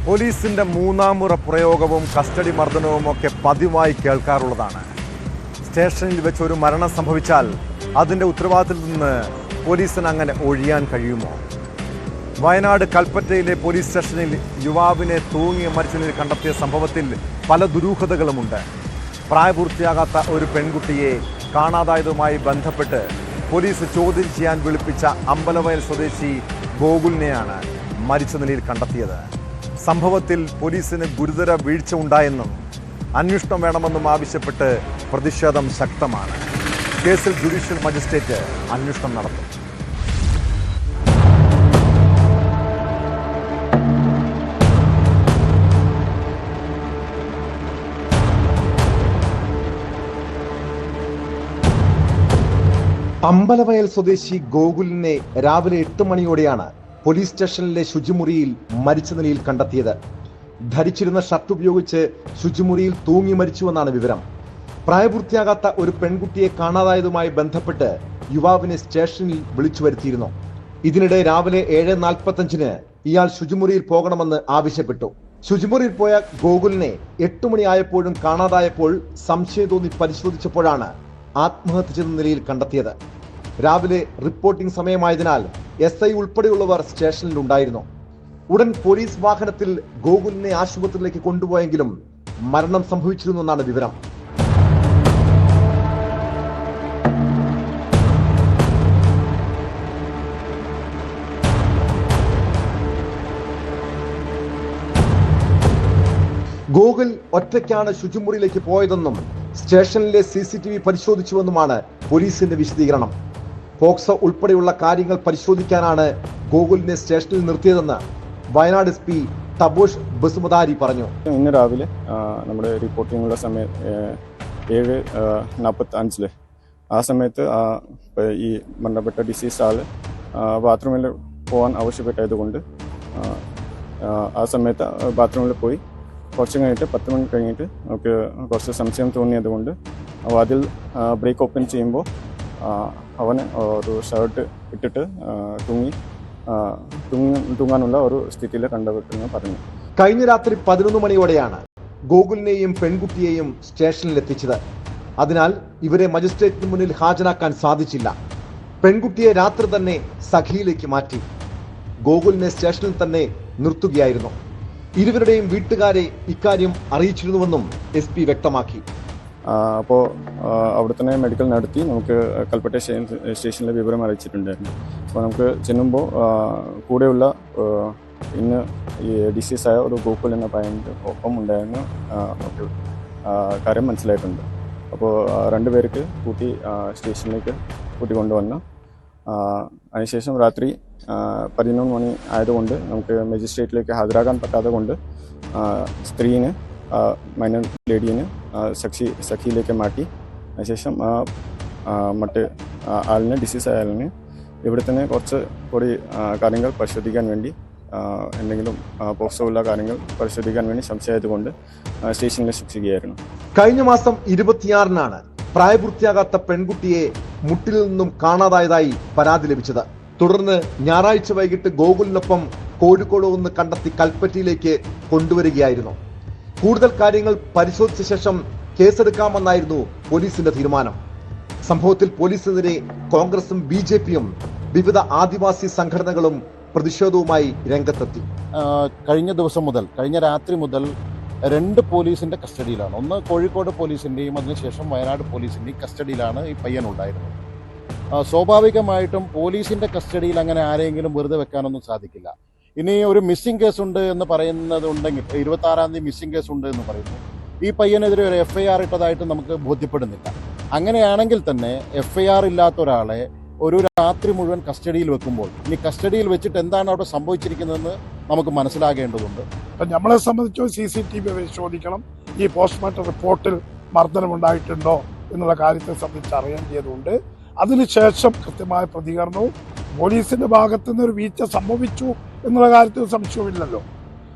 പോലീസിന്റെ മൂന്നാം മുറ പ്രയോഗവും കസ്റ്റഡി മർദ്ദനവും ഒക്കെ പതിവായി കേൾക്കാറുള്ളതാണ്. സ്റ്റേഷനിൽ വെച്ച് ഒരു മരണം സംഭവിച്ചാൽ അതിൻ്റെ ഉത്തരവാദിത്തത്തിൽ നിന്ന് പോലീസിന് അങ്ങനെ ഒഴിയാൻ കഴിയുമോ? വയനാട് കൽപ്പറ്റയിലെ പോലീസ് സ്റ്റേഷനിൽ യുവാവിനെ തൂങ്ങി മരിച്ച നിലയിൽ കണ്ടെത്തിയ സംഭവത്തിൽ പല ദുരൂഹതകളുമുണ്ട്. പ്രായപൂർത്തിയാകാത്ത ഒരു പെൺകുട്ടിയെ കാണാതായതുമായി ബന്ധപ്പെട്ട് പോലീസ് ചോദ്യം ചെയ്യാൻ വിളിപ്പിച്ച അമ്പലവയൽ സ്വദേശി ഗോകുലിനെയാണ് മരിച്ച നിലയിൽ കണ്ടെത്തിയത്. സംഭവത്തിൽ പോലീസിന് ഗുരുതര വീഴ്ച ഉണ്ടായെന്നും അന്വേഷണം വേണമെന്നും ആവശ്യപ്പെട്ട് പ്രതിഷേധം ശക്തമാണ്. കേസിൽ ജുഡീഷ്യൽ മജിസ്ട്രേറ്റ് അന്വേഷണം നടത്തും. അമ്പലവയൽ സ്വദേശി ഗോകുലിനെ രാവിലെ 8 മണിയോടെയാണ് പോലീസ് സ്റ്റേഷനിലെ ശുചിമുറിയിൽ മരിച്ച നിലയിൽ കണ്ടെത്തിയത്. ധരിച്ചിരുന്ന ഷർട്ട് ഉപയോഗിച്ച് ശുചിമുറിയിൽ തൂങ്ങി മരിച്ചുവെന്നാണ് വിവരം. പ്രായപൂർത്തിയാകാത്ത ഒരു പെൺകുട്ടിയെ കാണാതായതുമായി ബന്ധപ്പെട്ട് യുവാവിനെ സ്റ്റേഷനിൽ വിളിച്ചു വരുത്തിയിരുന്നു. ഇതിനിടെ രാവിലെ 7:45 ഇയാൾ ശുചിമുറിയിൽ പോകണമെന്ന് ആവശ്യപ്പെട്ടു. ശുചിമുറിയിൽ പോയ ഗോകുലിനെ 8 മണിയായപ്പോഴും കാണാതായപ്പോൾ സംശയം തോന്നി പരിശോധിച്ചപ്പോഴാണ് ആത്മഹത്യ ചെയ്ത നിലയിൽ കണ്ടെത്തിയത്. രാവിലെ റിപ്പോർട്ടിംഗ് സമയമായതിനാൽ SI ഉൾപ്പെടെയുള്ളവർ സ്റ്റേഷനിൽ ഉണ്ടായിരുന്നു. ഉടൻ പോലീസ് വാഹനത്തിൽ ഗോകുലിനെ ആശുപത്രിയിലേക്ക് കൊണ്ടുപോയെങ്കിലും മരണം സംഭവിച്ചിരുന്നെന്നാണ് വിവരം. ഗോകുൽ ഒറ്റയ്ക്കാണ് ശുചിമുറിയിലേക്ക് പോയതെന്നും സ്റ്റേഷനിലെ CCTV പരിശോധിച്ചുവെന്നുമാണ് പോലീസിന്റെ വിശദീകരണം. പോക്സോ ഉൾപ്പെടെയുള്ള കാര്യങ്ങൾ പരിശോധിക്കാനാണ് ഗോകുലിനെ സ്റ്റേഷനിൽ നിർത്തിയതെന്ന് വയനാട് SP തബോഷ് ബസുമതാരി പറഞ്ഞു. ഇന്ന് രാവിലെ നമ്മുടെ റിപ്പോർട്ടിങ്ങുള്ള സമയം 7:45 ആ സമയത്ത് ഈ മരണപ്പെട്ട ഡിസീസ് ആള് ബാത്റൂമിൽ പോകാൻ ആവശ്യപ്പെട്ടതുകൊണ്ട് ആ സമയത്ത് ബാത്റൂമിൽ പോയി കുറച്ച് കഴിഞ്ഞിട്ട് 10 മണി കഴിഞ്ഞിട്ട് നമുക്ക് കുറച്ച് സംശയം തോന്നിയതുകൊണ്ട് അതിൽ ബ്രേക്ക് ഓപ്പൺ ചെയ്യുമ്പോൾ അവന് ഒരു ഷർട്ട് ഇട്ടിട്ട് തൂങ്ങാനുള്ള ഒരു സ്ഥിതിയിൽ കണ്ടുപെട്ടെന്ന് പറഞ്ഞു. കഴിഞ്ഞ രാത്രി 11 മണിയോടെയാണ് ഗോകുലിനെയും പെൺകുട്ടിയെയും സ്റ്റേഷനിൽ എത്തിച്ചത്. അതിനാൽ ഇവരെ മജിസ്ട്രേറ്റിന് മുന്നിൽ ഹാജരാക്കാൻ സാധിച്ചില്ല. പെൺകുട്ടിയെ രാത്രി തന്നെ സഖിയിലേക്ക് മാറ്റി. ഗോകുലിനെ സ്റ്റേഷനിൽ തന്നെ നിർത്തുകയായിരുന്നു. ഇരുവരുടെയും വീട്ടുകാരെ ഇക്കാര്യം അറിയിച്ചിരുന്നുവെന്നും SP വ്യക്തമാക്കി. അപ്പോൾ അവിടെ തന്നെ മെഡിക്കൽ നടത്തി നമുക്ക് കൽപ്പറ്റ സ്റ്റേഷനിലെ വിവരം അറിയിച്ചിട്ടുണ്ടായിരുന്നു. അപ്പോൾ നമുക്ക് ചെല്ലുമ്പോൾ കൂടെയുള്ള ഇന്ന് ഈ ഡിസീസായ ഒരു ഗോകുൽ എന്ന പയ്യൻ്റെ ഒപ്പം ഉണ്ടായിരുന്നു നമുക്ക് കാര്യം മനസ്സിലായിട്ടുണ്ട്. അപ്പോൾ 2 പേർക്ക് കൂട്ടി സ്റ്റേഷനിലേക്ക് കൂട്ടിക്കൊണ്ടുവന്നു. അതിനുശേഷം രാത്രി 11 മണി ആയതുകൊണ്ട് നമുക്ക് മജിസ്ട്രേറ്റിലേക്ക് ഹാജരാകാൻ പറ്റാതെ കൊണ്ട് സ്ത്രീനെ മൈനർ ലേഡീനെ സഖിയിലേക്ക് മാറ്റി. അതിനുശേഷം മറ്റ് ആളിനെ ഡിസീസ് ആയ ആളിനെ ഇവിടെ തന്നെ കുറച്ച് കൂടി കാര്യങ്ങൾ പരിശോധിക്കാൻ വേണ്ടി എന്തെങ്കിലും പോക്സോ ഉള്ള കാര്യങ്ങൾ പരിശോധിക്കാൻ വേണ്ടി സംശയമായതുകൊണ്ട് സ്റ്റേഷനിൽ ശിക്ഷിക്കുകയായിരുന്നു. കഴിഞ്ഞ മാസം 26-നാണ് പ്രായപൂർത്തിയാകാത്ത പെൺകുട്ടിയെ മുട്ടിൽ നിന്നും കാണാതായതായി പരാതി ലഭിച്ചത്. തുടർന്ന് ഞായറാഴ്ച വൈകിട്ട് ഗോകുലിനൊപ്പം കോഴിക്കോട് നിന്ന് കണ്ടെത്തി കൽപ്പറ്റയിലേക്ക് കൊണ്ടുവരികയായിരുന്നു. കൂടുതൽ കാര്യങ്ങൾ പരിശോധിച്ച ശേഷം കേസെടുക്കാമെന്നായിരുന്നു പോലീസിന്റെ തീരുമാനം. സംഭവത്തിൽ പോലീസിനെതിരെ കോൺഗ്രസും BJPയും വിവിധ ആദിവാസി സംഘടനകളും പ്രതിഷേധവുമായി രംഗത്തെത്തി. കഴിഞ്ഞ രാത്രി മുതൽ 2 പോലീസിന്റെ കസ്റ്റഡിയിലാണ്. ഒന്ന് കോഴിക്കോട് പോലീസിന്റെയും അതിനുശേഷം വയനാട് പോലീസിന്റെയും കസ്റ്റഡിയിലാണ് ഈ പയ്യൻ ഉണ്ടായിരുന്നത്. സ്വാഭാവികമായിട്ടും പോലീസിന്റെ കസ്റ്റഡിയിൽ അങ്ങനെ ആരെങ്കിലും വെറുതെ വെക്കാനൊന്നും സാധിക്കില്ല. ഇനി ഒരു മിസ്സിംഗ് കേസ് ഉണ്ട് എന്ന് പറയുന്നത് ഉണ്ടെങ്കിൽ 26-ാം തീയതി മിസ്സിംഗ് കേസ് ഉണ്ട് എന്ന് പറയുന്നു. ഈ പയ്യനെതിരെ ഒരു FIR ഇട്ടതായിട്ട് നമുക്ക് ബോധ്യപ്പെടുന്നില്ല. അങ്ങനെയാണെങ്കിൽ തന്നെ FIR ഇല്ലാത്ത ഒരാളെ ഒരു രാത്രി മുഴുവൻ കസ്റ്റഡിയിൽ വെക്കുമ്പോൾ ഇനി കസ്റ്റഡിയിൽ വെച്ചിട്ട് എന്താണ് അവിടെ സംഭവിച്ചിരിക്കുന്നതെന്ന് നമുക്ക് മനസ്സിലാകേണ്ടതുണ്ട്. നമ്മളെ സംബന്ധിച്ചോ CCTV പരിശോധിക്കണം. ഈ പോസ്റ്റ്മോർട്ടം റിപ്പോർട്ടിൽ മർദ്ദനമുണ്ടായിട്ടുണ്ടോ എന്നുള്ള കാര്യത്തെ സംബന്ധിച്ച് അറിയേണ്ടതുണ്ട്. അതിനുശേഷം കൃത്യമായ പ്രതികരണവും പോലീസിന്റെ ഭാഗത്തു നിന്ന് ഒരു വീഴ്ച സംഭവിച്ചു എന്നുള്ള കാര്യത്തിൽ സംശയമില്ലല്ലോ.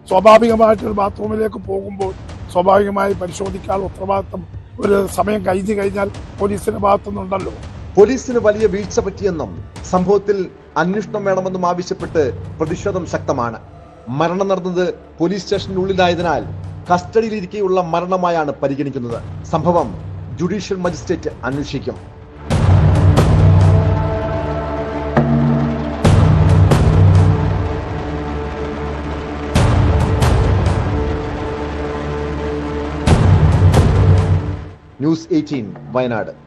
സ്വാഭാവികമായിട്ടൊരു ബാത്റൂമിലേക്ക് പോകുമ്പോൾ സ്വാഭാവികമായി പരിശോധിക്കാനുള്ള ഉത്തരവാദിത്തം ഒരു സമയം കഴിഞ്ഞാൽ പോലീസിന്റെ ഭാഗത്തുനിന്നുണ്ടല്ലോ. പോലീസിന് വലിയ വീഴ്ച പറ്റിയെന്നും സംഭവത്തിൽ അന്വേഷണം വേണമെന്നും ആവശ്യപ്പെട്ട് പ്രതിഷേധം ശക്തമാണ്. മരണം നടന്നത് പോലീസ് സ്റ്റേഷനുള്ളിലായതിനാൽ കസ്റ്റഡിയിലിരിക്കെയുള്ള മരണമായാണ് പരിഗണിക്കുന്നത്. സംഭവം ജുഡീഷ്യൽ മജിസ്ട്രേറ്റ് അന്വേഷിക്കും. ന്യൂസ് 18 വയനാട്.